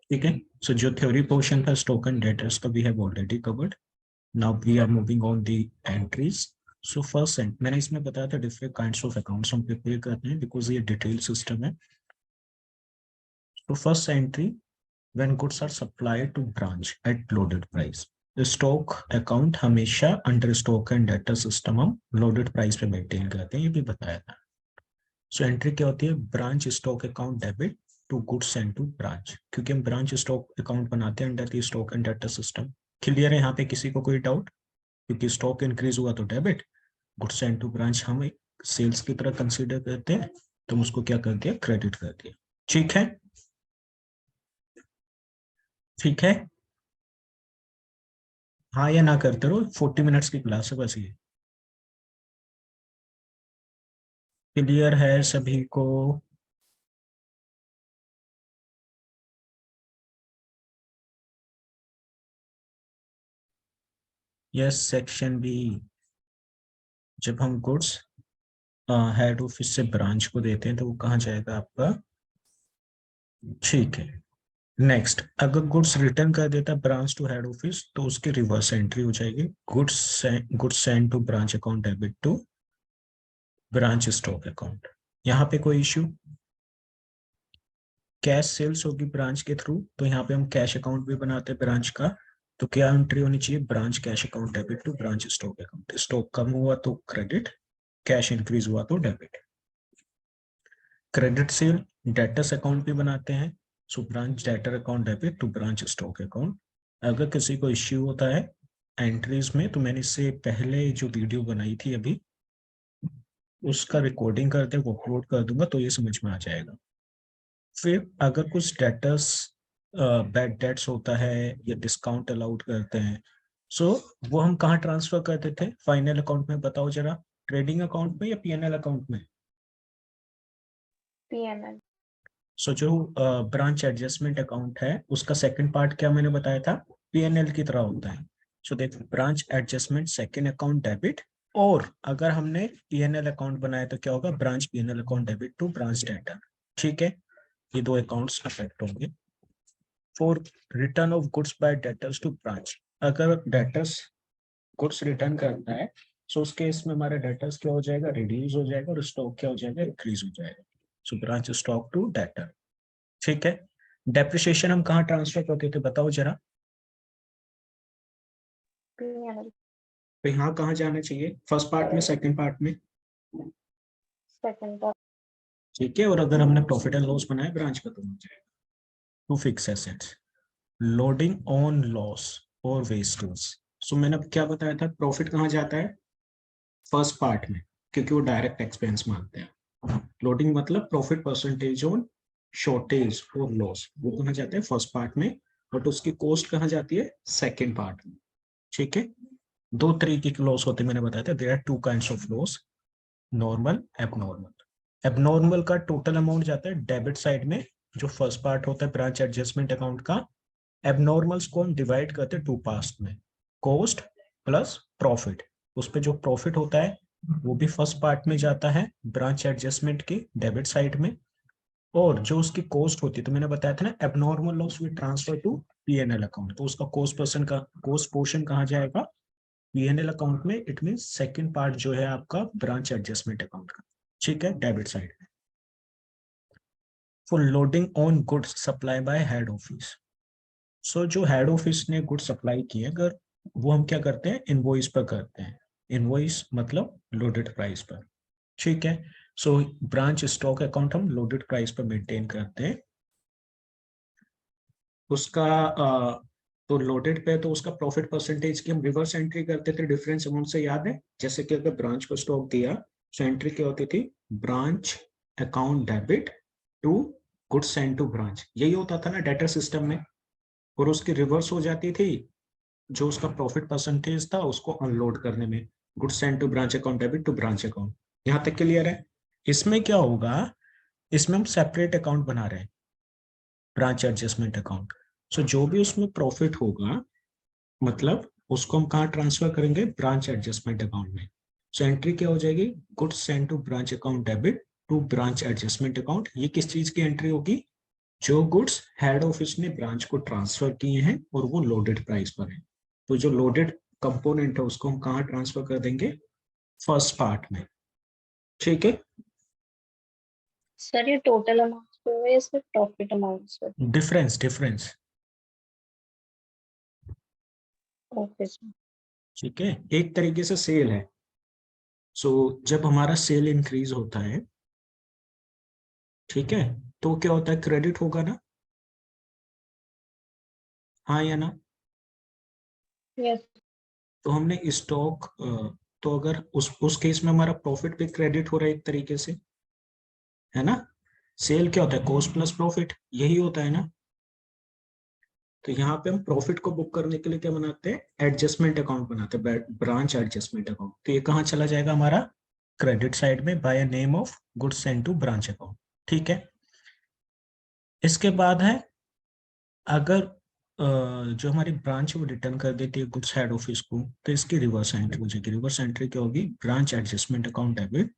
ठीक है, सो जो थ्योरी पोर्शन था स्टॉक एंड डेटर्स का we have already covered. Now we are moving on the entries. So first मैंने इसमें बताया था डिफरेंट काइंड्स ऑफ अकाउंट्स हम प्रिपेयर करते हैं बिकॉज ये डिटेल सिस्टम है. तो first entry, when goods are supplied to branch at loaded price. Stock account हमेशा under stock and debtor system हम लोडेड प्राइस पे मेंटेन करते हैं, ये भी बताया था. सो एंट्री क्या होती है? Branch stock account debit to goods send to branch, क्योंकि हम ब्रांच स्टॉक अकाउंट बनाते हैं under the stock and debtor system. Clear है यहाँ पे किसी को कोई डाउट? क्योंकि स्टॉक इंक्रीज हुआ तो debit, goods send to branch हम एक सेल्स की तरह कंसीडर करते हैं, तो हम उसको क्या कर दिया? क्रेडिट कर दिया. ठीक है, ठीक है, हाँ या ना करते रहो, 40 मिनट्स की क्लास है बस. ये क्लियर है सभी को? Yes, section B. जब हम गुड्स हेड ऑफिस से ब्रांच को देते हैं तो वो कहाँ जाएगा आपका? ठीक है. नेक्स्ट, अगर गुड्स रिटर्न कर देता ब्रांच टू हेड ऑफिस तो उसकी रिवर्स एंट्री हो जाएगी. Goods send to branch account debit to branch stock account. यहाँ पे कोई इश्यू? कैश सेल्स होगी ब्रांच के थ्रू, तो यहाँ पे हम कैश अकाउंट भी बनाते हैं ब्रांच का. तो क्या एंट्री होनी चाहिए? Branch cash account debit to branch stock account. Stock कम हुआ तो क्रेडिट, कैश इंक्रीज हुआ तो debit. Credit sale debtors account भी बनाते हैं. So branch debtor account debit to branch stock account. अगर किसी को इश्यू होता है एंट्रीज में तो मैंने इससे पहले जो वीडियो बनाई थी अभी उसका रिकॉर्डिंग करके वो अपलोड कर दूंगा तो ये समझ में आ जाएगा. फिर अगर कुछ डेटर्स बैड डेट्स होता है या डिस्काउंट अलाउड करते हैं, सो वो हम कहाँ ट्रांसफर करते थे? फाइनल अकाउंट में. बताओ जरा, ट्रेडिंग अकाउंट में या पीएनएल अकाउंट में? पीएनएल. सो जो ब्रांच एडजस्टमेंट अकाउंट है उसका सेकंड पार्ट क्या मैंने बताया था? पीएनएल की तरह होता है. सो देखो, branch adjustment second account debit, और अगर हमने पीएनएल अकाउंट बनाया तो क्या होगा? Branch PNL account debit to branch debtor. ठीक है, ये दो अकाउंट्स अफेक्ट होंगे. For return of goods by debtors to branch, अगर डेटर्स गुड्स रिटर्न करता है सो उस केस में हमारा डेटर्स क्या हो जाएगा? रिड्यूस हो जाएगा, और स्टॉक क्या हो जाएगा? इंक्रीज हो जाएगा. सो ब्रांच स्टॉक टू डेटर. ठीक है. डेप्रिसिएशन हम कहाँ ट्रांसफर करते थे बताओ जरा? पीएनएल. तो यहाँ कहाँ जाना चाहिए? फर्स्ट पार्ट में, सेकंड पार्ट में? Second part. ठीक है. और अगर हमने प्रॉफिट एंड लॉस बनाया ब्रांच का तो हो जाएगा to fix assets. Loading on loss और वेस्टेज. सो मैंने अब क्या बताया था? प्रॉफिट कहाँ जाता है? फर्स्ट पार्ट में, क्योंकि वो डायरेक्ट एक्सपेंस मानते हैं. लोडिंग मतलब प्रॉफिट परसेंटेज ऑन शॉर्टेज और लॉस, वो कहाँ जाते हैं? फर्स्ट पार्ट में. बट उसकी कॉस्ट कहाँ जाती है? सेकेंड पार्ट में. ठीक है. दो तरीके के लॉस होते हैं मैंने बताया था. There are two kinds of loss, normal, abnormal. Abnormal का टोटल अमाउंट जाता है डेबिट साइड में, जो फर्स्ट पार्ट होता है ब्रांच एडजस्टमेंट अकाउंट का. एबनॉर्मल्स को हम डिवाइड करते हैं टू पार्ट में, कॉस्ट प्लस प्रॉफिट. उस पर जो प्रॉफिट होता है वो भी फर्स्ट पार्ट में जाता है ब्रांच एडजस्टमेंट की डेबिट साइड में, और जो उसकी कॉस्ट होती है तो मैंने बताया था ना, abnormal loss we transfer to PNL account. तो उसका कॉस्ट पोर्शन कहाँ जाएगा? पीएनएल अकाउंट में. इट मीन सेकंड पार्ट जो है आपका ब्रांच एडजस्टमेंट अकाउंट का. ठीक है, debit side. For loading on goods supply by head office. So जो हेड ऑफिस ने गुड सप्लाई किए अगर वो हम क्या करते हैं? इनवॉइस पर करते हैं. इनवॉइस मतलब लोडेड प्राइस पर. ठीक है. सो ब्रांच स्टॉक अकाउंट हम लोडेड प्राइस पर मेंटेन करते हैं. उसका तो लोडेड पे तो उसका प्रॉफिट परसेंटेज की हम रिवर्स एंट्री करते थे डिफरेंस अमाउंट से. याद है? जैसे कि अगर ब्रांच को स्टॉक दिया तो एंट्री क्या होती थी? Branch account debit to goods send to branch. यही होता था ना डेटर सिस्टम में. और उसकी रिवर्स हो जाती थी जो उसका प्रॉफिट परसेंटेज था उसको अनलोड करने में, goods send to branch account debit to branch account. यहाँ तक क्लियर है? इसमें क्या होगा? इसमें हम सेपरेट अकाउंट बना रहे हैं, ब्रांच एडजस्टमेंट अकाउंट. सो जो भी उसमें प्रॉफिट होगा मतलब उसको हम कहाँ ट्रांसफर करेंगे? ब्रांच एडजस्टमेंट अकाउंट में. सो एंट्री क्या हो जाएगी? Goods send to branch account debit to branch adjustment account. ये किस चीज की एंट्री होगी? जो गुड्स हेड ऑफिस ने ब्रांच को ट्रांसफर किए हैं और वो लोडेड प्राइस पर है, तो जो लोडेड कंपोनेंट है उसको हम कहाँ ट्रांसफर कर देंगे, फर्स्ट पार्ट में। ठीक है, सर ये टोटल अमाउंट पे हुआ या सिर्फ profit amount sir? Difference difference. Okay sir. ठीक है, एक तरीके से सेल है। सो जब हमारा सेल इंक्रीज होता है, ठीक है, तो क्या होता है, क्रेडिट होगा ना, हाँ या ना। यस। तो हमने स्टॉक, तो अगर उस केस में हमारा प्रॉफिट भी क्रेडिट हो रहा है एक तरीके से, है ना। सेल क्या होता है, कॉस्ट प्लस प्रॉफिट, यही होता है ना। तो यहाँ पे हम प्रॉफिट को बुक करने के लिए क्या बनाते हैं, एडजस्टमेंट अकाउंट बनाते हैं, ब्रांच एडजस्टमेंट अकाउंट। तो ये कहाँ चला जाएगा हमारा, क्रेडिट साइड में, by name of goods send to branch account. ठीक है, इसके बाद है, अगर जो हमारी ब्रांच वो रिटर्न कर देती है गुड्स हेड ऑफिस को, तो इसकी रिवर्स एंट्री हो जाएगी। रिवर्स एंट्री क्या होगी, branch adjustment account debit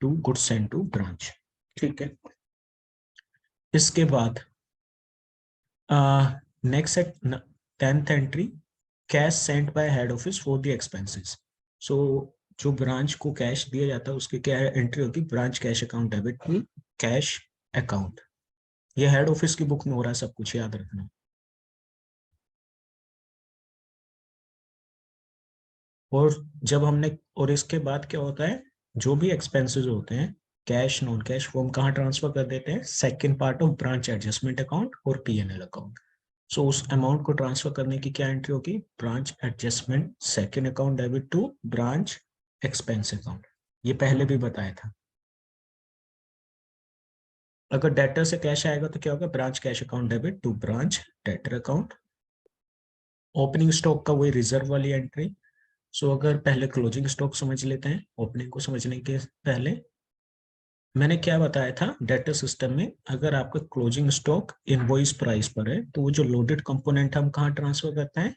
to goods send to branch. ठीक है, इसके बाद नेक्स्ट है 10th entry, cash sent by head office for the expenses. So जो ब्रांच को कैश दिया जाता है उसकी क्या एंट्री होगी, branch cash account debit to cash account. ये हेड ऑफिस की बुक में हो रहा है, सब कुछ याद रखना। और जब हमने, और इसके बाद क्या होता है, जो भी एक्सपेंसेस होते हैं कैश नॉन कैश, वो हम कहाँ ट्रांसफर कर देते हैं, second part of branch adjustment account और पीएनएल अकाउंट। सो उस अमाउंट को ट्रांसफर करने की क्या एंट्री होगी, branch adjustment second account debit to branch expense account. ये पहले भी बताया था। अगर डेटर से कैश आएगा तो क्या होगा, branch cash account debit to branch debtor account. Opening stock का वही रिजर्व वाली एंट्री। सो अगर पहले क्लोजिंग स्टॉक समझ लेते हैं, ओपनिंग को समझने के पहले मैंने क्या बताया था, डेटा सिस्टम में अगर आपका क्लोजिंग स्टॉक इनवॉइस प्राइस पर है, तो वो जो लोडेड कंपोनेंट हम कहाँ ट्रांसफर करते हैं,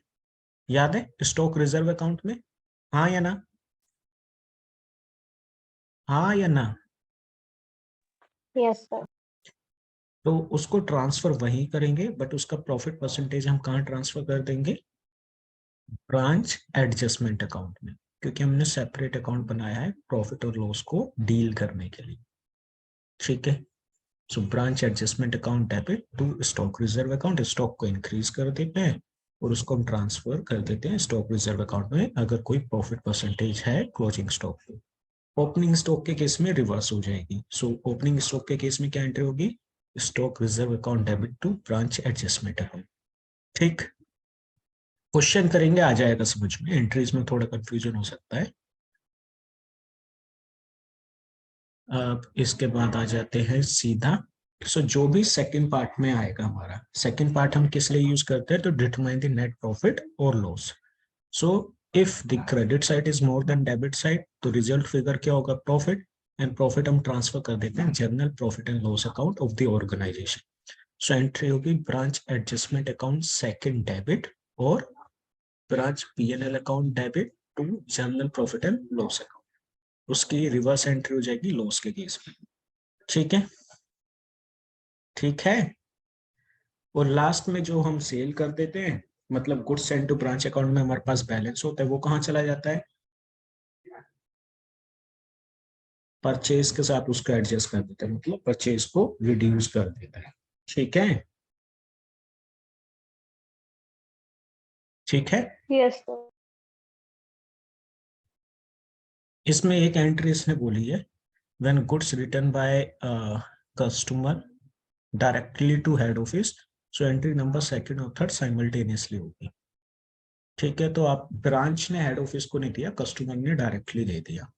याद है, स्टॉक रिजर्व अकाउंट में, हाँ या ना, हाँ या ना। Yes sir. तो उसको ट्रांसफर वहीं करेंगे, बट उसका प्रॉफिट परसेंटेज हम कहाँ ट्रांसफर कर देंगे, ब्रांच एडजस्टमेंट अकाउंट में, क्योंकि हमने सेपरेट अकाउंट बनाया है प्रॉफिट और लॉस को डील करने के लिए। ठीक है, so branch adjustment account debit to stock reserve account, stock को इंक्रीज कर देते हैं और उसको हम ट्रांसफर कर देते हैं स्टॉक रिजर्व अकाउंट में, अगर कोई प्रॉफिट परसेंटेज है क्लोजिंग स्टॉक पे। ओपनिंग स्टॉक के केस में रिवर्स हो जाएगी। सो ओपनिंग स्टॉक के केस में क्या एंट्री होगी, stock reserve account debit to branch adjustment account. ठीक, क्वेश्चन करेंगे आ जाएगा समझ में, एंट्रीज में थोड़ा कंफ्यूजन हो सकता है। अब इसके बाद आ जाते हैं सीधा। सो जो भी सेकंड पार्ट में आएगा हमारा, सेकंड पार्ट हम किस लिए यूज करते हैं, तो डिटरमाइन द नेट प्रॉफिट और loss. So if the credit side is more than debit side, तो रिजल्ट फिगर क्या होगा, प्रॉफिट। एंड प्रॉफिट हम ट्रांसफर कर देते हैं general profit and loss account of the organisation. So entry होगी branch adjustment account second debit और branch PNL account debit to general profit and loss account. उसकी reverse entry हो जाएगी loss के केस में। ठीक है, ठीक है। और लास्ट में जो हम सेल कर देते हैं, मतलब goods send to branch account में हमारे पास बैलेंस होता है, वो कहाँ चला जाता है, परचेज के साथ उसको एडजस्ट कर देते हैं, मतलब परचेज को रिड्यूस कर देता है। ठीक है, ठीक है। Yes sir. इसमें एक एंट्री इसने बोली है, when goods return by customer directly to head office, so entry number second और थर्ड साइमल्टेनियसली होगी। ठीक है, तो आप ब्रांच ने हेड ऑफिस को नहीं दिया, कस्टमर ने डायरेक्टली दे दिया।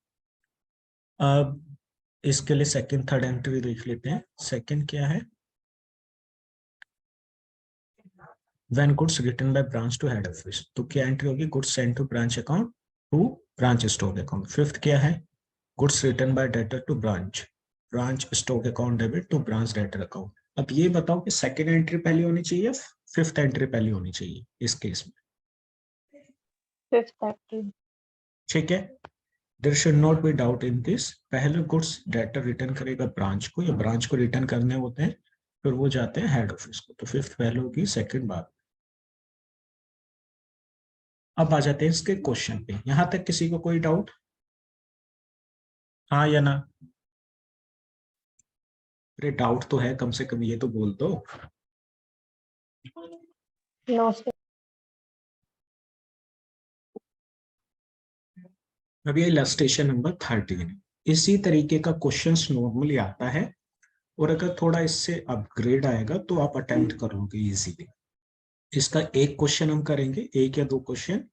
अब इसके लिए सेकंड थर्ड एंट्री देख लेते हैं। सेकंड क्या है, when goods return by branch to head office, तो क्या एंट्री होगी, goods send to branch account to branch stock account. Fifth क्या है, goods return by debtor to branch, branch stock account debit to branch debtor account. अब ये बताओ कि second entry पहले होनी चाहिए, फिफ्थ एंट्री पहले होनी चाहिए इस केस में। Fifth entry. ठीक है, there should not be doubt in this. पहले गुड्स डेटर रिटर्न करेगा ब्रांच को, या ब्रांच को रिटर्न करने होते हैं फिर वो जाते हैं हेड ऑफिस को। तो फिफ्थ वैल्यू की सेकंड बात। अब आ जाते हैं इसके क्वेश्चन पे। यहां तक किसी को कोई डाउट? हाँ या ना? अरे डाउट तो है, कम से कम ये तो बोल दो। No sir. अब ये इलस्ट्रेशन नंबर 13 है। इसी तरीके का क्वेश्चंस नॉर्मली आता है, और अगर थोड़ा इससे अपग्रेड आएगा तो आप अटेम्प्ट करोगे इजीली। इसका एक क्वेश्चन हम करेंगे, एक या दो क्वेश्चन,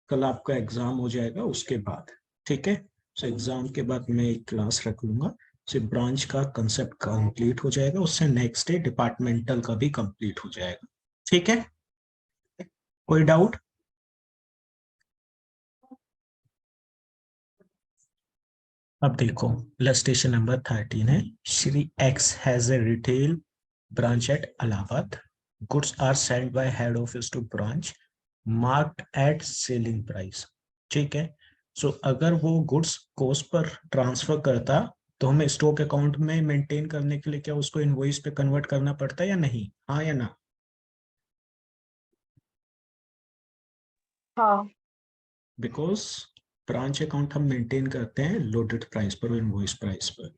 कल आपका एग्जाम हो जाएगा उसके बाद। ठीक है, सो एग्जाम के बाद मैं एक क्लास रख लूंगा, से ब्रांच का कंसेप्ट कंप्लीट हो जाएगा, उससे नेक्स्ट डे डिपार्टमेंटल का भी कंप्लीट हो जाएगा। ठीक है, कोई डाउट? अब देखो, इलस्ट्रेशन नंबर 13 है। Shri x has a retail branch at Allahabad. Goods are sent by head office to branch marked at selling price. ठीक है, सो अगर वो गुड्स कॉस्ट पर ट्रांसफर करता तो हमें स्टॉक अकाउंट में मेंटेन करने के लिए क्या उसको इनवॉइस पे कन्वर्ट करना पड़ता है या नहीं? हाँ या ना? हाँ। बिकॉज ब्रांच अकाउंट हम मेंटेन करते हैं लोडेड प्राइस पर और इनवॉइस प्राइस पर।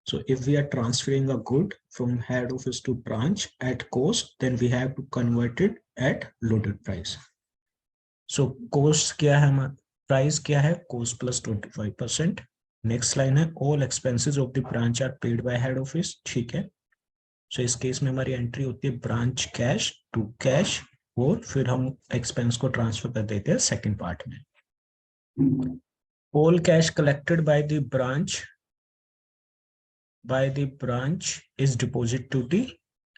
So if we are transferring a good from head office to branch at cost, then we have to convert it at loaded price. So cost क्या है हमारा? Price क्या है? cost plus 25%. नेक्स्ट लाइन है all expenses of the branch are paid by head office. ठीक है, सो इस case में हमारी एंट्री होती है ब्रांच कैश टू कैश, और फिर हम एक्सपेंस को ट्रांसफर कर देते हैं सेकंड पार्ट में। all cash collected by the branch is deposit to the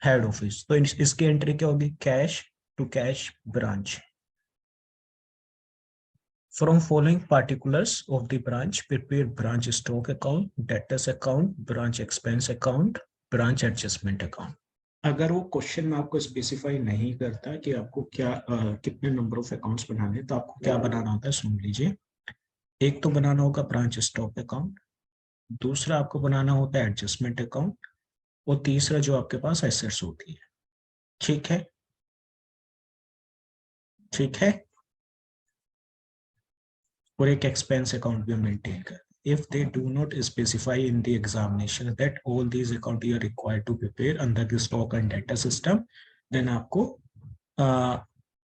head office. तो इसकी एंट्री क्या होगी? Cash to cash branch. From following particulars of the branch, prepare branch stock account, debtors account, branch expense account, branch adjustment account. अगर वो question में आपको specify नहीं करता कि आपको क्या कितने नंबर ऑफ अकाउंट्स बनाने हैं, तो आपको क्या बनाना होता है सुन लीजिए। एक तो बनाना होगा ब्रांच स्टॉक अकाउंट, दूसरा आपको बनाना होता है एडजस्टमेंट अकाउंट, और तीसरा जो आपके पास एसेट्स होती है। ठीक है, ठीक है, और एक एक्सपेंस अकाउंट भी मेंटेन कर। if they do not specify in the examination that all these account you are required to prepare under the stock and data system, then आपको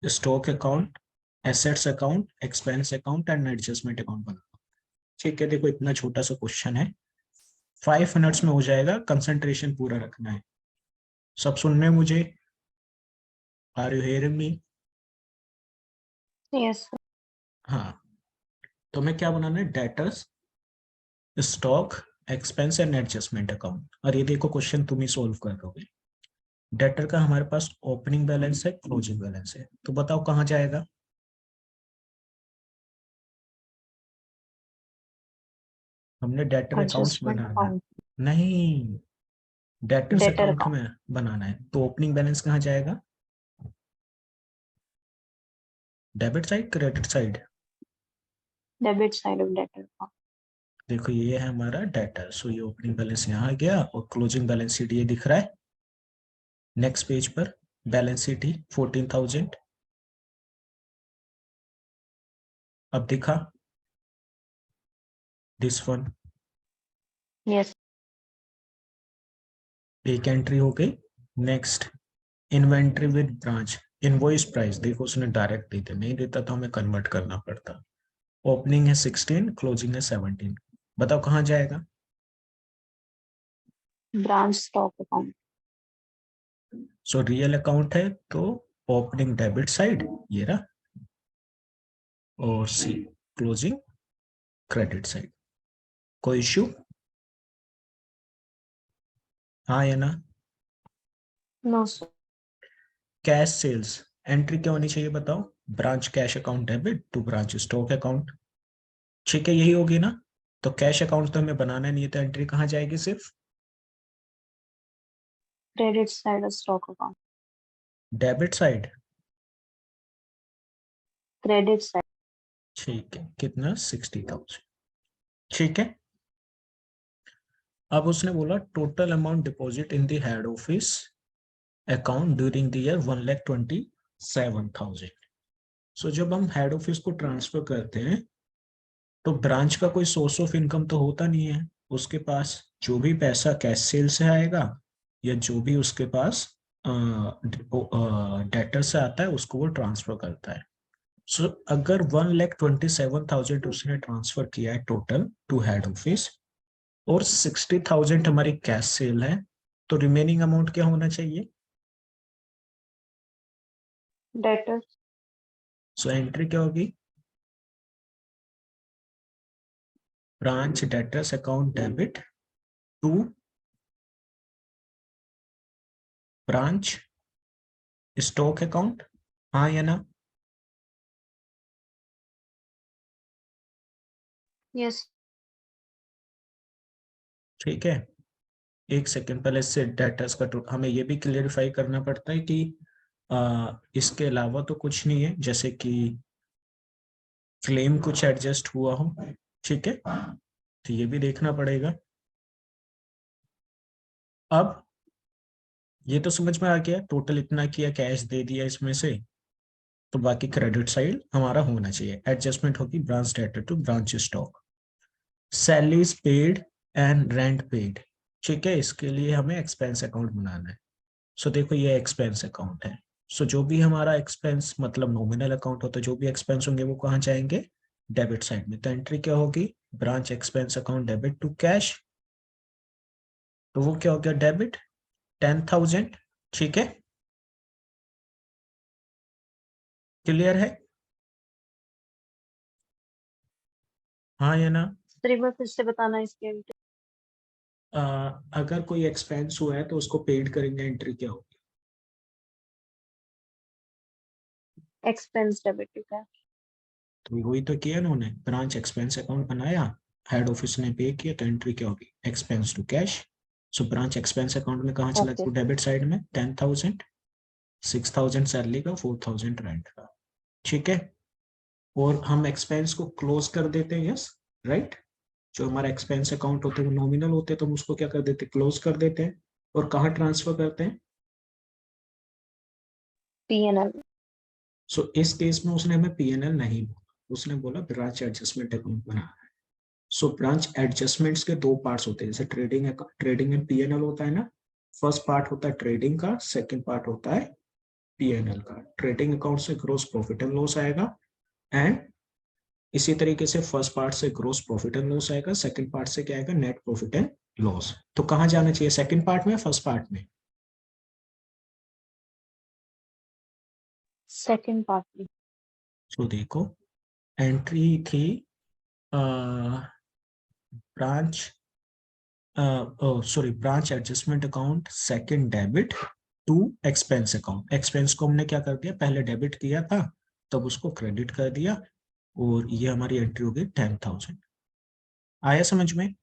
stock account, assets account, expense account and adjustment account बनाना। ठीक है, देखो इतना छोटा सा question है, 5 minutes में हो जाएगा, कंसंट्रेशन पूरा रखना है। सब सुन रहे हैं मुझे? Are you hearing me? Yes. हाँ, तो हमें क्या बनाना है? Debtors, stock, expense and adjustment account. और ये देखो क्वेश्चन तुम ही सोल्व कर दोगे। डेटर का हमारे पास ओपनिंग बैलेंस है, क्लोजिंग बैलेंस है, तो बताओ कहाँ जाएगा? हमने डेटर अकाउंट्स एडजस्टमेंट बनाना है। अकाउंट। नहीं, डेटर्स डेटर अकाउंट अकाउंट। में बनाना है, तो ओपनिंग बैलेंस कहाँ जाएगा? Debit side, credit side? Debit side of debtor account. देखो ये है हमारा डेटर, सो ये ओपनिंग बैलेंस यहाँ आ गया, और क्लोजिंग बैलेंस शीट ये दिख रहा है नेक्स्ट पेज पर। बैलेंस शीट ही 14,000 अब दिखा, दिस वन। यस। एक एंट्री हो गई। Next, inventory with branch, invoice price देखो उसने डायरेक्ट देते, नहीं देता तो हमें कन्वर्ट करना पड़ता। ओपनिंग है 16, क्लोजिंग है 17, बताओ कहाँ जाएगा? Branch stock account. So real account है तो ओपनिंग डेबिट साइड ये रहा, और सी क्लोजिंग क्रेडिट साइड। कोई इश्यू? हाँ या ना? No sir. Cash sales entry क्या होनी चाहिए बताओ? Branch cash account debit to branch stock account. ठीक है, यही होगी ना? तो कैश अकाउंट तो हमें बनाना नहीं है, तो एंट्री कहाँ जाएगी? सिर्फ credit side of stock account. Debit side. Credit side. ठीक है, कितना? 60,000। ठीक है, अब उसने बोला total amount deposit in the head office account during the year 1,27,000। सो जब हम हेड ऑफिस को ट्रांसफर करते हैं तो ब्रांच का कोई सोर्स ऑफ इनकम तो होता नहीं है उसके पास। जो भी पैसा कैश सेल से आएगा या जो भी उसके पास डेटर से आता है उसको वो ट्रांसफर करता है। सो अगर 1,27,000 उसने ट्रांसफर किया है टोटल टू हेड ऑफिस और 60,000 हमारी कैश सेल है, तो रिमेनिंग अमाउंट क्या होना चाहिए? Debtors. सो एंट्री क्या होगी? Branch debtors account debit to branch stock account. हाँ या ना? Yes. ठीक है, एक सेकंड पहले इससे डेटर्स का हमें ये भी क्लियरिफाई करना पड़ता है कि इसके अलावा तो कुछ नहीं है, जैसे कि क्लेम कुछ एडजस्ट हुआ हो। ठीक है, तो ये भी देखना पड़ेगा। अब ये तो समझ में आ गया, टोटल इतना किया, कैश दे दिया इसमें से, तो बाकी क्रेडिट साइड हमारा होना चाहिए। एडजस्टमेंट होगी branch debtor to branch stock. Salaries paid and rent paid. ठीक है, इसके लिए हमें एक्सपेंस अकाउंट बनाना है। सो देखो ये एक्सपेंस अकाउंट है। सो जो भी हमारा एक्सपेंस मतलब नॉमिनल अकाउंट होता है, जो भी एक्सपेंस होंगे वो कहाँ जाएंगे? डेबिट साइड में। तो एंट्री क्या होगी? Branch expense account debit to cash. तो वो क्या हो गया? डेबिट 10,000। ठीक है, क्लियर है? हाँ या ना? एक बार फिर से बताना इसके अगर कोई एक्सपेंस हुआ है तो उसको पेड करेंगे, एंट्री क्या होगी? Expense debit to cash. तो वही तो किया उन्होंने, ब्रांच एक्सपेंस अकाउंट बनाया, हेड ऑफिस ने पे किया, तो एंट्री क्या होगी? Expense to cash. So branch expense account में कहाँ चला ओके. गया? डेबिट साइड में 10,000, 6,000 सैलरी का, 4,000 रेंट का। ठीक है, और हम एक्सपेंस को क्लोज कर देते हैं। Yes, right. जो हमारा एक्सपेंस अकाउंट होते हैं वो नॉमिनल होते हैं, तो हम उसको क्या कर देते हैं? क्लोज कर देते हैं। और कहाँ ट्रांसफर करते हैं? P&L. सो इस केस में उसने हमें पीएनएल नहीं बोला, उसने बोला ब्रांच एडजस्टमेंट अकाउंट बना। सो ब्रांच एडजस्टमेंट्स के दो पार्ट्स होते हैं, जैसे ट्रेडिंग एंड पीएनएल होता है ना। फर्स्ट पार्ट होता है ट्रेडिंग का, सेकंड पार्ट होता है पीएनएल का। ट्रेडिंग अकाउंट से ग्रोस प्रॉफिट एंड लॉस आएगा, एंड इसी तरीके से फर्स्ट पार्ट से ग्रोस प्रॉफिट एंड लॉस आएगा, सेकंड पार्ट से क्या आएगा? Net profit and loss. तो कहाँ जाना चाहिए, सेकंड पार्ट में, फर्स्ट पार्ट में? सेकंड पार्ट में. तो देखो, एंट्री थी branch sorry branch adjustment account second debit to expense account. Expense को हमने क्या कर दिया? पहले डेबिट किया था, तब उसको क्रेडिट कर दिया, और ये हमारी एंट्री हो गई 10,000। आया समझ में?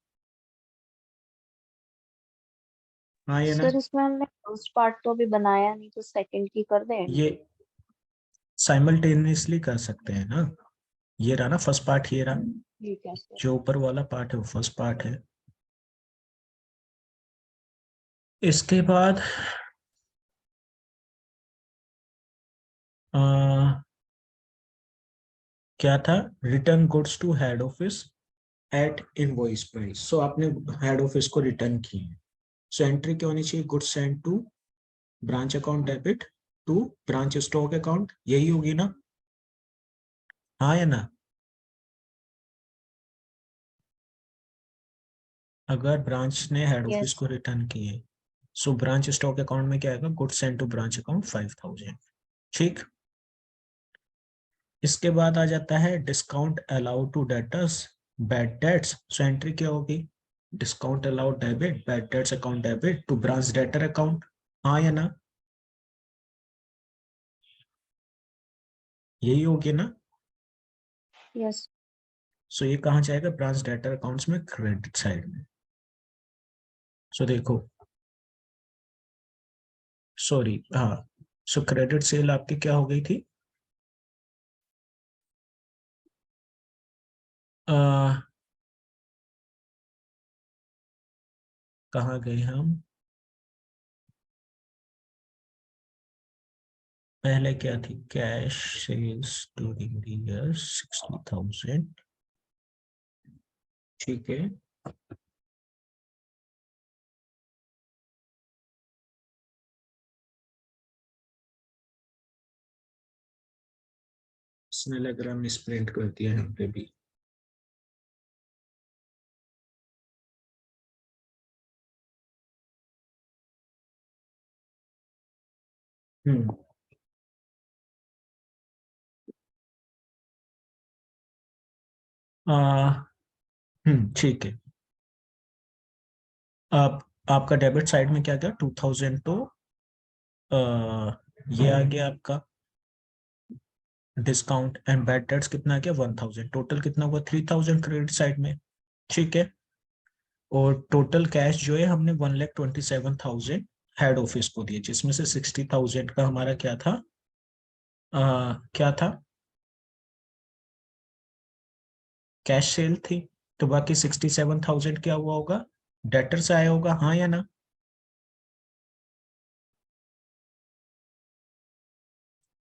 हाँ या ना? सर इसमें हमने फर्स्ट पार्ट तो अभी बनाया नहीं, तो सेकंड की कर दें ये एंट्री. साइमल्टेनियसली कर सकते हैं ना। ये रहा ना फर्स्ट पार्ट, ये रहा। ठीक है सर. जो ऊपर वाला पार्ट है वो फर्स्ट पार्ट है। इसके बाद क्या था? Return goods to head office at invoice price. So आपने हेड ऑफिस को रिटर्न किए। सो एंट्री क्या होनी चाहिए? Goods send to branch account debit to branch stock account, यही होगी ना? हाँ या ना? अगर ब्रांच ने हेड ऑफिस यस. को रिटर्न किए, सो ब्रांच स्टॉक अकाउंट में क्या आएगा? Goods send to branch account 5,000। ठीक, इसके बाद आ जाता है discount allowed to debtors bad debts. So entry क्या होगी? Discount allowed debit bad debts account debit to branch debtor account. हाँ या ना? यही होगी ना? यस. सो ये कहाँ जाएगा? ब्रांच डेटर अकाउंट्स में, क्रेडिट साइड में। सो देखो, सॉरी, हाँ, सो क्रेडिट सेल आपकी क्या हो गई थी? कहाँ गए हम? पहले क्या थी, cash sales during the year 60,000, ठीक है। इसने लग रहा मिस प्रिंट कर दिया यहाँ पे भी। हम्म आ, ठीक है। आप आपका डेबिट साइड में क्या गया, 2000 तो आ, ये आ गया आपका डिस्काउंट, एंड बैड डेट्स कितना आ गया 1000, टोटल कितना हुआ 3000 क्रेडिट साइड में, ठीक है। और टोटल कैश जो है हमने 1,27,000 हेड ऑफिस को दिए, जिसमें से 60,000 का हमारा क्या था, क्या था, कैश सेल थी। तो बाकी 67,000 क्या हुआ होगा, डेटर से आया होगा, हाँ या ना।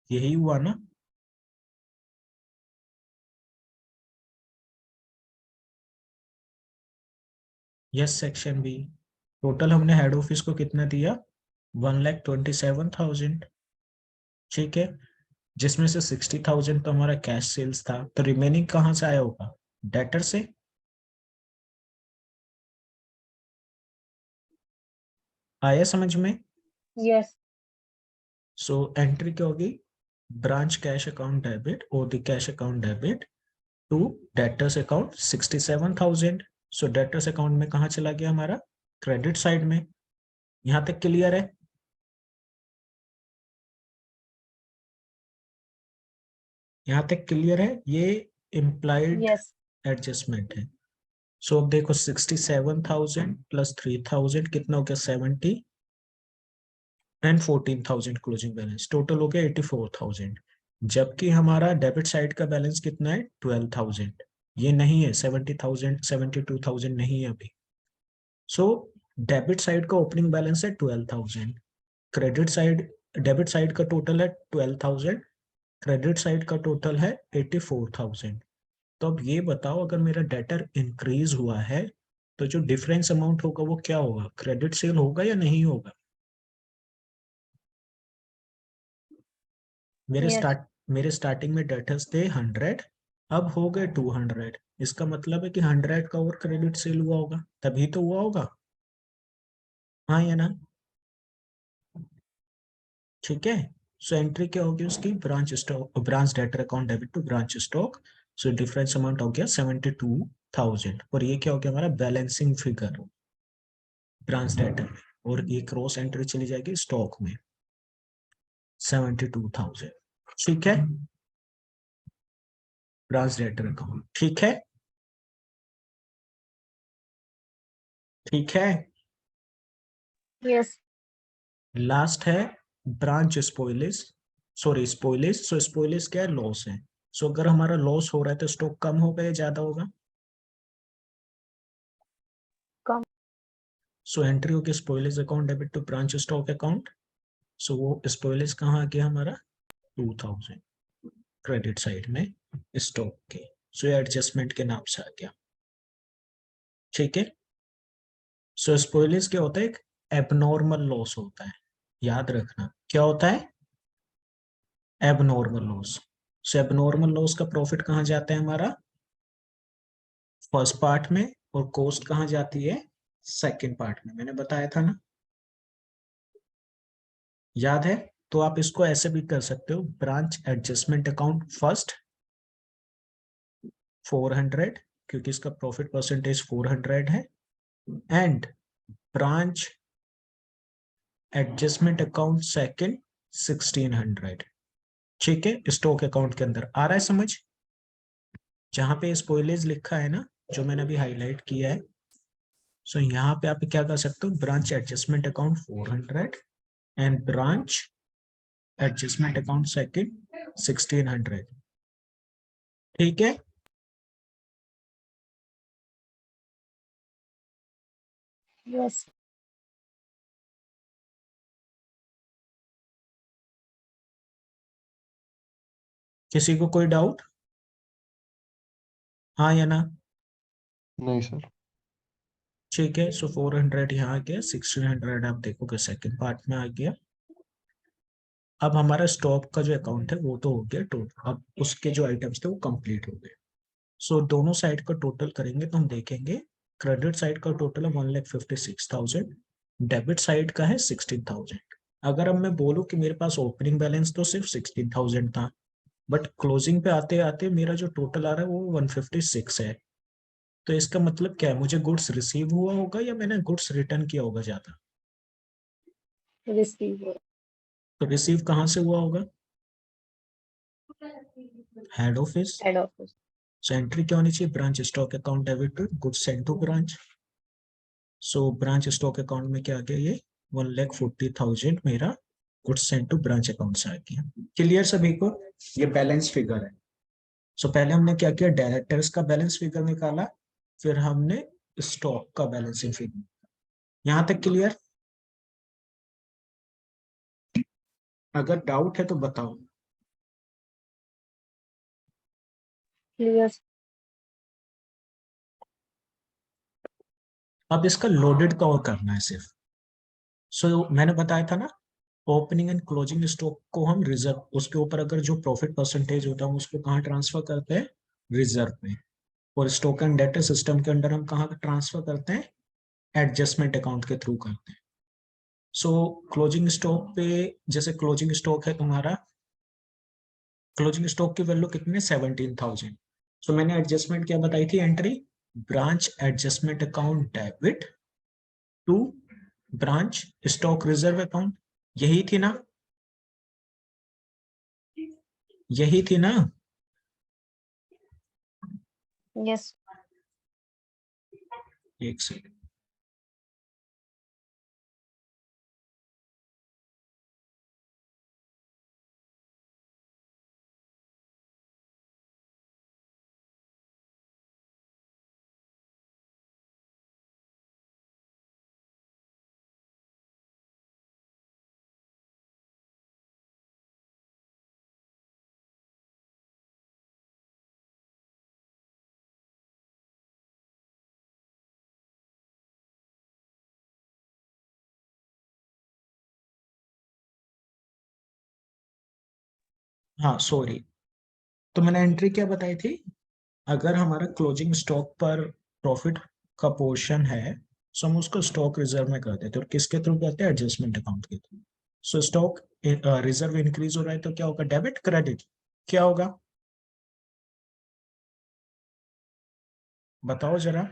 यही हुआ ना। Yes section B. टोटल हमने हेड ऑफिस को कितना दिया, 1,27,000, ठीक है। जिसमें से 60,000 तो हमारा कैश सेल्स था, तो रिमेनिंग कहाँ से आया होगा, डेटर से। आया समझ में। यस। सो एंट्री क्या होगी, ब्रांच कैश अकाउंट डेबिट और the cash account debit to debtors account 67,000। So debtors account में कहाँ चला गया हमारा, क्रेडिट साइड में। यहाँ तक क्लियर है। यहाँ तक क्लियर है, ये इम्प्लाइड यस। एडजस्टमेंट है। सो अब देखो 67,000 प्लस 3,000 कितना हो गया 70, एंड 14,000 क्लोजिंग बैलेंस, टोटल हो गया 84,000। जबकि हमारा डेबिट साइड का बैलेंस कितना है 12,000, ये नहीं है 70,000, 72,000 नहीं है अभी। सो डेबिट साइड का ओपनिंग बैलेंस है 12,000, क्रेडिट साइड, डेबिट साइड का टोटल है 12,000, क्रेडिट साइड का टोटल है 84,000। तो अब ये बताओ, अगर मेरा डेटर इंक्रीज हुआ है तो जो डिफरेंस अमाउंट होगा वो क्या होगा, क्रेडिट सेल होगा या नहीं होगा। मेरे यस। स्टार्ट मेरे स्टार्टिंग में डेटर्स थे 100, अब हो गए 200। इसका मतलब है कि 100 का और क्रेडिट सेल हुआ होगा, तभी तो हुआ होगा, हाँ या ना। ठीक है। सो एंट्री क्या होगी उसकी, branch stock, branch debtor account debit to branch stock. So difference amount हो गया 72,000, और ये क्या हो गया हमारा बैलेंसिंग फिगर ब्रांच डेटर में, और ये क्रॉस एंट्री चली जाएगी स्टॉक में 72,000, ठीक है। ब्रांच डेटर अकाउंट, ठीक है, ठीक है। यस। लास्ट है ब्रांच स्पॉइलेज, सॉरी स्पॉइलेज। सो स्पॉइलेज क्या है, लॉस है। सो अगर हमारा लॉस हो रहा है तो स्टॉक कम होगा या ज्यादा होगा, कम। सो एंट्री होगी spoilage account debit to branch stock account. So वो स्पॉइलेज कहाँ आ गया हमारा 2,000 क्रेडिट साइड में स्टॉक के। सो ये एडजस्टमेंट के नाम से आ गया, ठीक है। सो स्पॉइलेज क्या होता है, एक एबनॉर्मल लॉस होता है, याद रखना क्या होता है, एबनॉर्मल लॉस। सो एबनॉर्मल लॉस का प्रॉफिट कहाँ जाता है हमारा, फर्स्ट पार्ट में, और कॉस्ट कहाँ जाती है सेकंड पार्ट में, मैंने बताया था ना, याद है। तो आप इसको ऐसे भी कर सकते हो, ब्रांच एडजस्टमेंट अकाउंट फर्स्ट 400, क्योंकि इसका प्रॉफिट परसेंटेज 400 है, and branch adjustment account second 1600, ठीक है। स्टॉक अकाउंट के अंदर आ रहा है समझ, जहां पे स्पॉइलेज लिखा है ना, जो मैंने अभी हाईलाइट किया है। सो यहाँ पे आप क्या कर सकते हो, branch adjustment account 400 and branch adjustment account second 1600, ठीक है। यस। किसी को कोई डाउट? हाँ या ना? नहीं सर। ठीक है, सो 400 यहाँ आ गया, 1600 आप देखोगे सेकंड पार्ट में आ गया। अब हमारा स्टॉक का जो अकाउंट है वो तो हो गया टोटल, अब उसके जो आइटम्स थे वो कंप्लीट हो गए। सो दोनों साइड का टोटल करेंगे तो हम देखेंगे क्रेडिट साइड का टोटल है 1,56,000, डेबिट साइड का है 16,000। अगर अब मैं बोलूँ कि मेरे पास ओपनिंग बैलेंस तो सिर्फ 16,000 था, बट क्लोजिंग पे आते आते मेरा जो टोटल आ रहा है वो 156 है, तो इसका मतलब क्या है, मुझे गुड्स रिसीव हुआ होगा या मैंने गुड्स रिटर्न किया होगा ज्यादा? रिसीव। तो रिसीव कहाँ से हुआ होगा? Head office. Head office. So entry क्या होनी चाहिए? Branch stock account debit to goods sent to branch. So branch stock account में क्या आ गया, ये 1,40,000 मेरा goods sent to branch account से आ गया। क्लियर सभी को? ये बैलेंस फिगर है। सो पहले हमने क्या किया, डायरेक्टर्स का बैलेंस फिगर निकाला, फिर हमने स्टॉक का बैलेंसिंग फिगर। यहां तक क्लियर? अगर डाउट है तो बताओ। क्लियर। अब इसका लोडेड का और करना है सिर्फ। सो मैंने बताया था ना, ओपनिंग एंड क्लोजिंग स्टॉक को हम रिजर्व, उसके ऊपर अगर जो प्रॉफिट परसेंटेज होता है उसको कहाँ ट्रांसफर करते हैं? रिजर्व में। और स्टॉक एंड डेटर सिस्टम के अंदर हम कहाँ ट्रांसफर करते हैं? एडजस्टमेंट अकाउंट के थ्रू करते हैं। सो क्लोजिंग स्टॉक पे, जैसे क्लोजिंग स्टॉक है तुम्हारा, क्लोजिंग स्टॉक की वैल्यू कितनी? 17,000। सो मैंने एडजस्टमेंट क्या बताई थी entry? Branch adjustment account debit to branch stock reserve account, यही थी ना? यही थी ना? यस। एक सेकंड। हाँ सॉरी, तो मैंने एंट्री क्या बताई थी? अगर हमारा क्लोजिंग स्टॉक पर प्रॉफिट का पोर्शन है तो हम उसको स्टॉक रिजर्व में कर देते हैं, और किसके थ्रू करते हैं? एडजस्टमेंट अकाउंट के थ्रू। सो स्टॉक रिजर्व इंक्रीज हो रहा है तो क्या होगा? डेबिट क्रेडिट क्या होगा? बताओ जरा।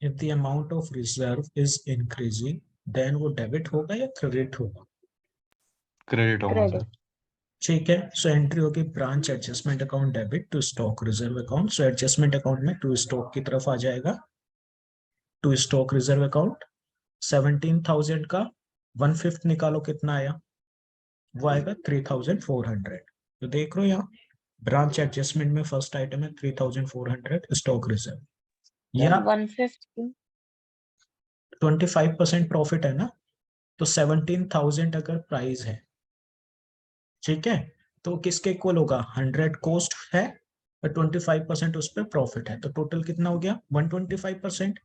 If the amount of reserve is increasing, then वो डेबिट होगा या क्रेडिट होगा? क्रेडिट होगा क्रेडिट। सर। ठीक है, सो एंट्री होगी branch adjustment account debit to stock reserve account. So adjustment account में टू स्टॉक की तरफ आ जाएगा, टू स्टॉक रिजर्व अकाउंट। 17,000 का 1/5 निकालो, कितना आया? वो आएगा 3,400। तो देख लो यहाँ ब्रांच एडजस्टमेंट में फर्स्ट आइटम है 3,400 स्टॉक रिजर्व, या 150। 25% प्रॉफिट है ना, तो 17,000 अगर प्राइस है, ठीक है, तो किसके इक्वल होगा? 100 कॉस्ट है और 25% उस पर प्रॉफिट है, तो टोटल कितना हो गया? 125%।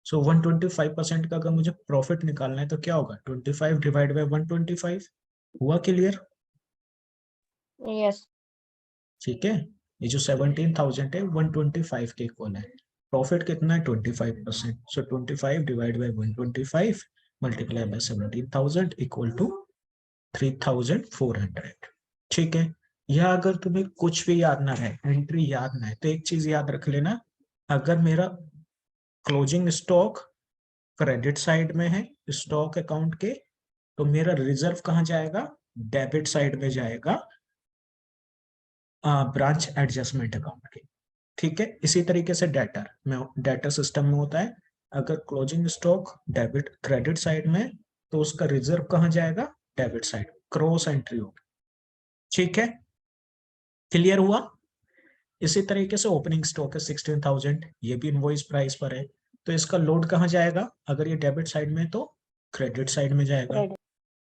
सो 125% का अगर मुझे प्रॉफिट निकालना है तो क्या होगा? 25 डिवाइड बाई 125। हुआ क्लियर? यस। ठीक है, ये जो 17,000 है 125 के इक्वल है। प्रॉफिट कितना है? 25%। So 25 divide by 125 multiply by 17,000 equal to 3,400। ठीक है, या अगर तुम्हें कुछ भी याद ना है, एंट्री याद ना है, तो एक चीज याद रख लेना, अगर मेरा क्लोजिंग स्टॉक क्रेडिट साइड में है स्टॉक अकाउंट के, तो मेरा रिजर्व कहाँ जाएगा? डेबिट साइड में जाएगा, ब्रांच एडजस्टमेंट अकाउंट के। ठीक है, इसी तरीके से डेटर में, डेटर सिस्टम में होता है, अगर closing stock debit credit side में, तो उसका रिजर्व कहाँ जाएगा? डेबिट साइड, क्रॉस एंट्री होगी। ठीक है, क्लियर हुआ? इसी तरीके से ओपनिंग स्टॉक है 16,000, ये भी इनवॉइस प्राइस पर है, तो इसका लोड कहाँ जाएगा? अगर ये डेबिट साइड में तो क्रेडिट साइड में जाएगा। क्रेडिट।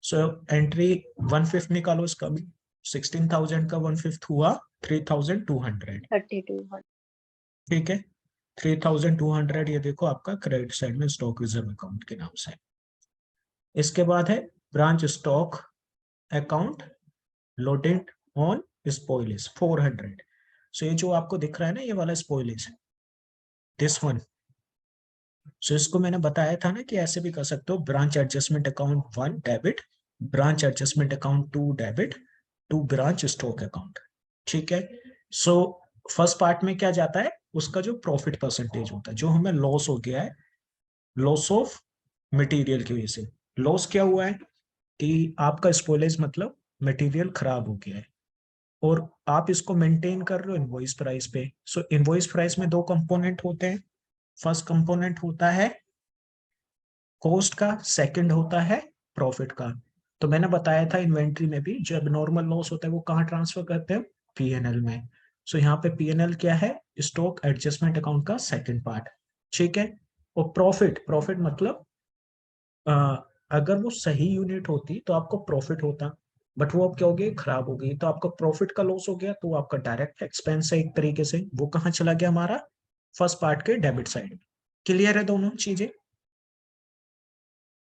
सो एंट्री 1/5 निकालो इसका भी, 16,000 का 1/5 हुआ 3,200, 3200। ठीक है। 3,200 ये देखो आपका क्रेडिट साइड में स्टॉक रिजर्व अकाउंट के नाम से। इसके बाद है branch stock account loaded on spoilage 400। सो ये जो आपको दिख रहा है ना ये वाला स्पॉइलेज, दिस वन, सो इसको मैंने बताया था ना कि ऐसे भी कर सकते हो, branch adjustment account 1 debit, branch adjustment account 2 debit to branch stock account, ठीक है। सो फर्स्ट पार्ट में क्या जाता है, उसका जो प्रॉफिट परसेंटेज होता है, जो हमें लॉस हो गया है, लॉस ऑफ मटेरियल की वजह से। लॉस क्या हुआ है कि आपका स्पॉइलेज मतलब मटेरियल खराब हो गया है और आप इसको मेंटेन कर रहे हो इनवॉइस प्राइस पे। सो इनवॉइस प्राइस में दो कंपोनेंट होते हैं, फर्स्ट कंपोनेंट होता है कॉस्ट का, सेकंड होता है प्रॉफिट का। तो मैंने बताया था इन्वेंट्री में भी जब नॉर्मल लॉस होता है वो कहाँ ट्रांसफर करते हैं, पीएनएल में। सो यहाँ पे पीएनएल क्या है, स्टॉक एडजस्टमेंट अकाउंट का सेकंड पार्ट, ठीक है। और प्रॉफिट, प्रॉफिट मतलब अगर वो सही यूनिट होती तो आपको प्रॉफिट होता, बट वो अब क्या हो गई, खराब हो गई, तो आपका प्रॉफिट का लॉस हो गया, तो आपका डायरेक्ट एक्सपेंस है एक तरीके से, वो कहाँ चला गया हमारा, फर्स्ट पार्ट के डेबिट साइड। क्लियर है दोनों चीजें,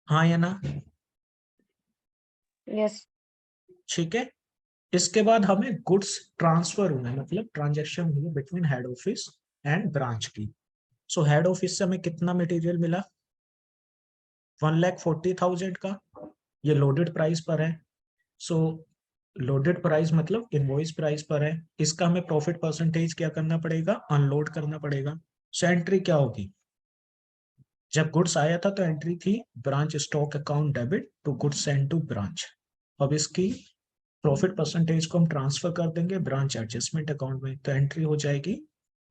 हाँ या ना? यस। ठीक है। इसके बाद हमें गुड्स ट्रांसफर हुआ है, मतलब ट्रांजेक्शन हुई between head office and branch की। सो हेड ऑफिस से हमें कितना मटेरियल मिला, 1,40,000 का, ये लोडेड प्राइस पर है। सो लोडेड प्राइस मतलब इनवॉइस प्राइस पर है, इसका हमें प्रॉफिट परसेंटेज क्या करना पड़ेगा, अनलोड करना पड़ेगा। सो एंट्री क्या होगी, जब गुड्स आया था तो एंट्री थी branch stock account debit to goods send to branch. अब इसकी प्रॉफिट परसेंटेज को हम ट्रांसफर कर देंगे ब्रांच एडजस्टमेंट अकाउंट में, तो एंट्री हो जाएगी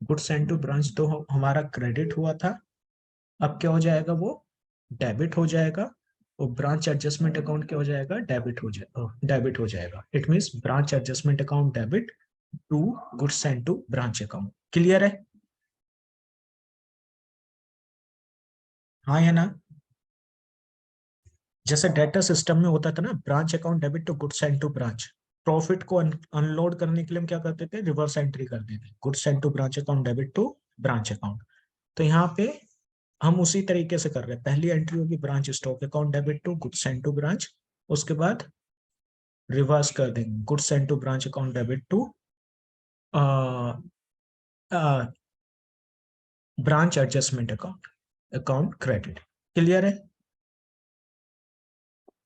गुड्स सेंड टू ब्रांच, तो हमारा क्रेडिट हुआ था, अब क्या हो जाएगा, वो डेबिट हो जाएगा, और ब्रांच एडजस्टमेंट अकाउंट क्या हो जाएगा, डेबिट हो जाएगा, डेबिट हो जाएगा। It means branch adjustment account debit to goods send to branch account. Clear है, हाँ या ना? जैसे डेटा सिस्टम में होता था ना, branch account debit to goods send to branch, profit को अनलोड करने के लिए हम क्या करते थे, रिवर्स एंट्री कर देते थे, goods send to branch account debit to branch account. तो यहाँ पे हम उसी तरीके से कर रहे हैं, पहली एंट्री होगी branch stock account debit to goods send to branch, उसके बाद रिवर्स कर देंगे goods send to branch account debit to branch adjustment account, account credit. Clear है,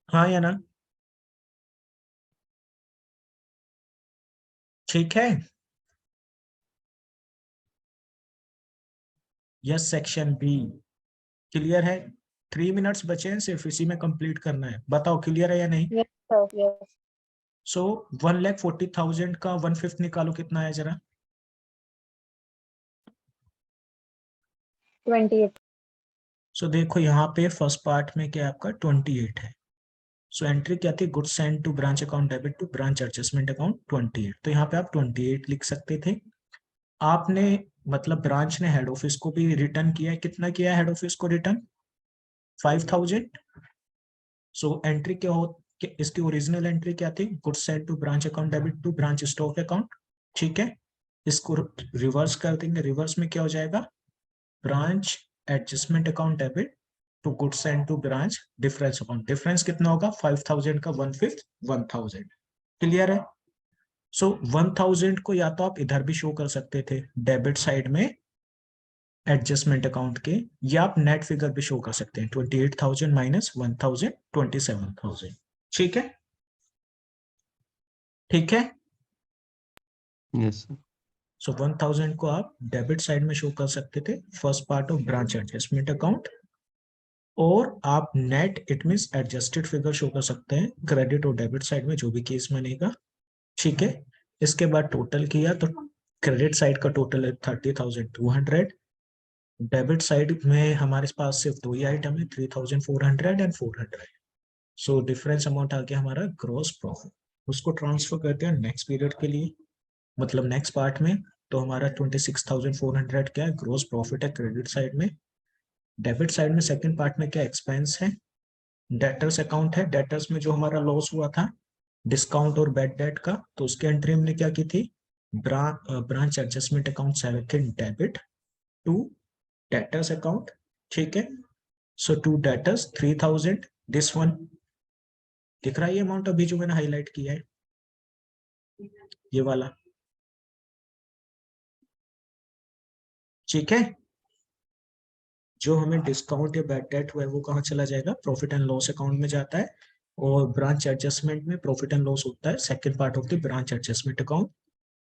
हाँ या ना? ठीक है, यस सेक्शन बी क्लियर है। 3 मिनट्स बचे हैं, सिर्फ इसी में कंप्लीट करना है, बताओ क्लियर है या नहीं? Yes sir, yes. सो 1,40,000 का 1/5 निकालो, कितना है जरा, 28। सो देखो यहाँ पे फर्स्ट पार्ट में क्या है आपका 28 है। सो एंट्री क्या थी, goods send to branch account debit to branch adjustment account 28, तो यहाँ पे आप 28 लिख सकते थे। आपने मतलब ब्रांच ने हेड ऑफिस को भी रिटर्न किया है, कितना किया है हेड ऑफिस को रिटर्न, 5,000। सो एंट्री क्या हो, इसकी ओरिजिनल एंट्री क्या थी, goods send to branch account debit to branch stock account, ठीक है। इसको रिवर्स कर देंगे, रिवर्स में क्या हो जाएगा, branch adjustment account debit to goods and to branch difference account, difference कितना होगा, 5,000 का 1/5 1,000। क्लियर है। सो 1,000 को या तो आप इधर भी शो कर सकते थे डेबिट साइड में एडजस्टमेंट अकाउंट के, या आप नेट फिगर भी शो कर सकते हैं, 28,000 माइनस 1,000 27,000, ठीक है, ठीक है। Yes sir. सो 1,000 को आप डेबिट साइड में शो कर सकते थे, first part of branch adjustment account, और आप net it means adjusted figure show कर सकते हैं क्रेडिट और डेबिट साइड में, जो भी केस बनेगा, ठीक है। इसके बाद टोटल किया तो क्रेडिट साइड का टोटल है 30,200, डेबिट साइड में हमारे पास सिर्फ दो ही आइटम है, 3,400 एंड 400। सो डिफरेंस अमाउंट आ गया हमारा ग्रॉस प्रॉफिट, उसको ट्रांसफर करते हैं नेक्स्ट पीरियड के लिए, मतलब नेक्स्ट पार्ट में। तो हमारा 26,400 क्या है, ग्रॉस प्रॉफिट है क्रेडिट साइड में। डेबिट साइड में सेकंड पार्ट में क्या एक्सपेंस है, डेटर्स अकाउंट है, डेटर्स में जो हमारा लॉस हुआ था डिस्काउंट और बैड डेट का, तो उसकी एंट्री हमने क्या की थी, branch adjustment account second debit to debtors account, ठीक है। So to debtors 3000, this one दिख रहा है ये अमाउंट अभी जो मैंने हाईलाइट किया है, ये वाला, ठीक है। जो हमें डिस्काउंट या बैड डेट हुआ है वो कहाँ चला जाएगा, प्रॉफिट एंड लॉस अकाउंट में जाता है, और ब्रांच एडजस्टमेंट में प्रॉफिट एंड लॉस होता है second part of the branch adjustment account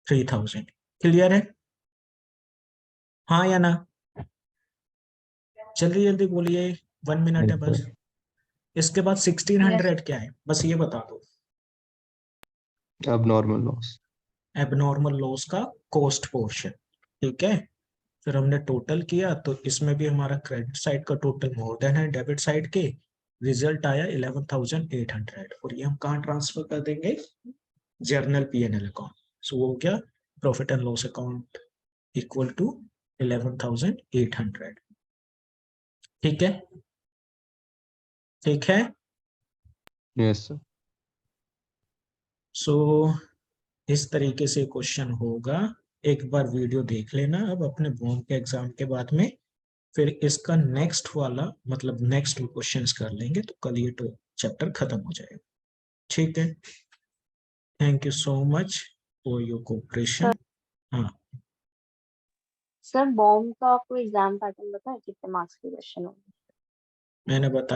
3000। Clear है, हाँ या ना? जल्दी जल्दी बोलिए, 1 मिनट है Yes, बस। sir. इसके बाद 1600 क्या है, बस ये बता दो। Abnormal loss. एबनॉर्मल लॉस का कॉस्ट पोर्शन, ठीक है। फिर हमने टोटल किया तो इसमें भी हमारा क्रेडिट साइड का टोटल मोर देन है डेबिट साइड के, रिजल्ट आया 11,800, और ये हम कहाँ ट्रांसफर कर देंगे, जर्नल P&L अकाउंट। सो वो क्या, profit and loss account equal to 11,800, ठीक है, ठीक है। Yes, sir. सो इस तरीके से क्वेश्चन होगा, एक बार वीडियो देख लेना अब अपने बोर्ड के एग्जाम के बाद में, फिर इसका नेक्स्ट वाला मतलब नेक्स्ट क्वेश्चंस कर लेंगे, तो कल ये तो चैप्टर खत्म हो जाएगा, ठीक है। Thank you so much for your cooperation. हाँ, सर बॉम्ब का आपको एग्जाम पैटर्न पता है कितने मार्क्स के क्वेश्चन होंगे? मैंने बताया